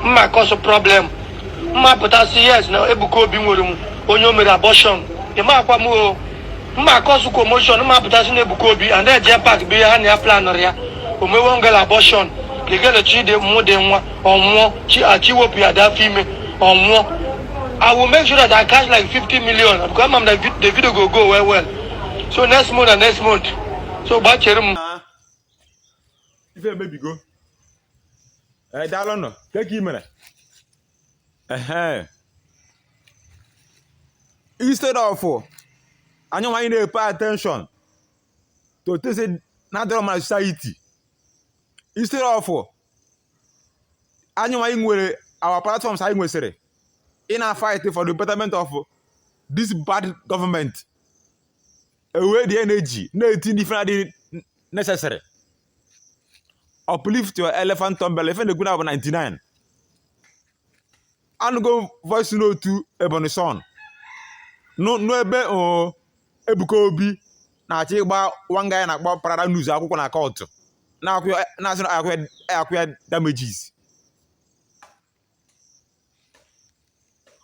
mma cause problem mma pụta si yes na Ebuka Obi nwere m onye o mere abortion ịma akwa m o mma cause commotion mma pụta si na Ebuka Obi and eje park bụ ihe ha na ya planụrụ ya o mewe ngala abortion legele chi dị mụ dị nwa ọnwụọ chi wepụ ya dị afọ ime ọnwụọ I will make sure that I catch like 50 million because the video go well. So next month. So batch him. If you baby go. Dalono, take him minute. Instead of I know why you need to pay attention to this natural my society. Instead of I know why you our platforms are in in a fight for the betterment of this bad government. Away the energy, no different necessary. Uplift your elephant tumble, even the good of 99. And go voice note to Ebony son. No ebe o Ebuka Obi na achi gba one guy na gba parada news akwụkwọ na court. Na acquire damages.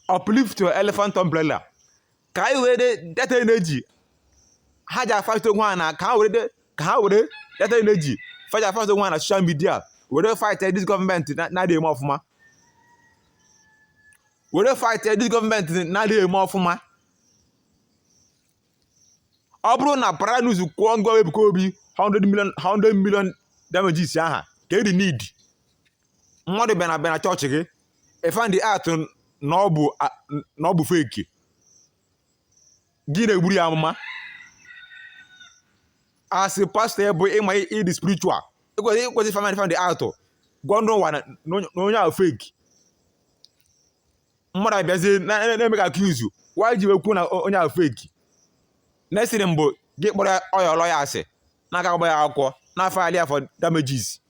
Uplift your elephant umbrella. Ka I were that energy. Haja fight to one na ka were that energy. Fight to one na social media. We don't fight this government na dey more for ma. We don't fight this government na dey more for ma. Obro na para news ko ngo Ebuka Obi 100 million damages ya ha. Ke the need. Mmadu be na church ge. E find the art no bu fake. Gina gburu amuma. As a pastor boy in my the spiritual. Because if I find the art, go no nya fake. Mmadu be say na make accuse you. Why do you go na onya fake? Next thing bo get bora oil lawyer say. Na ka boy akwo na file for damages.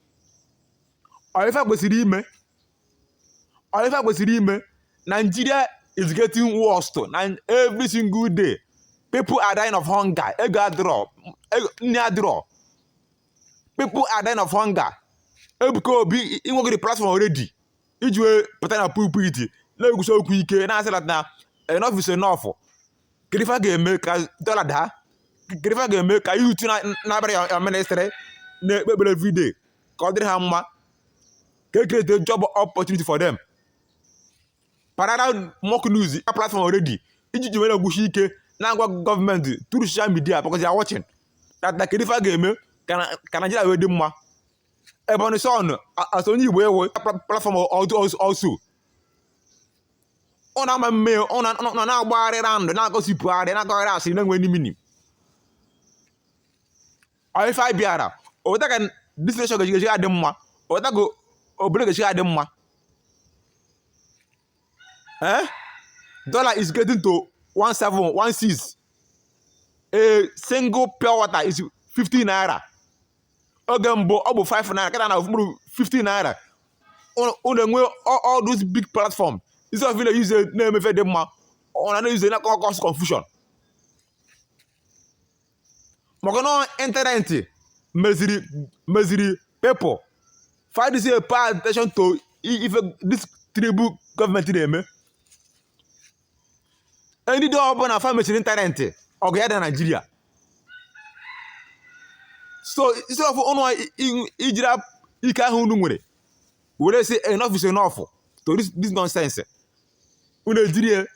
Or if I go see Nigeria is getting worse and every single day. People are dying of hunger. People are dying of hunger. Ebuka Obi in the platform already. Each way pattern of pulpit. Let go so quick. Na say that now enough is enough. Kirifa game make dollar da. Kirifa game make you na bere your ministry na every day. Kodri hamma. Create a job opportunity for them. Parada mock news a platform already. Iji when Ogushike now government through social media because they are watching. That the Kirifa game can Nigeria with them. Ebony son as only way platform also. On a mail on now bar around now go see poor and I go around see no any meaning. Or if I be ara or that can this nation go get them or that go oblige them. Dollar is getting to 1716. A single pure water is 15 naira. Ogambo about 5 naira. Can I 15 naira? On all those big platforms. Instead of use the name of them, on another use the cause confusion. Mogono internet, measure people. Find this pay attention to if this tribal government name. Any do open a family internet or get Nigeria. So instead of ono ijira ika hunumure. We say enough is enough to this nonsense. Nigeria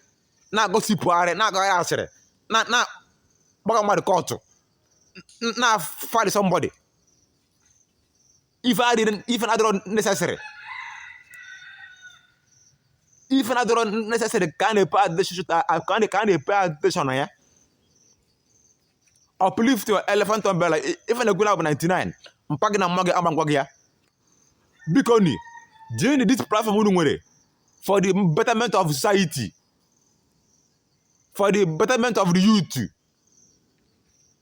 na gossip are na go asere. Na baga ma the court. Na fight somebody. If I don't necessary. If I don't necessarily can't pay attention, yeah. Uplift your elephant umbrella. Even a good up 99. I'm packing a mug amangwagia. Because during this platform for the betterment of society, for the betterment of the youth.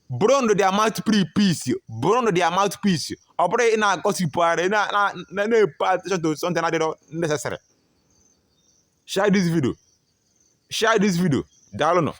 Brown their mouthpiece, brown their mouthpiece. Operate in a gossip party, na pay attention to something I don't necessary. Share this video. Dalono.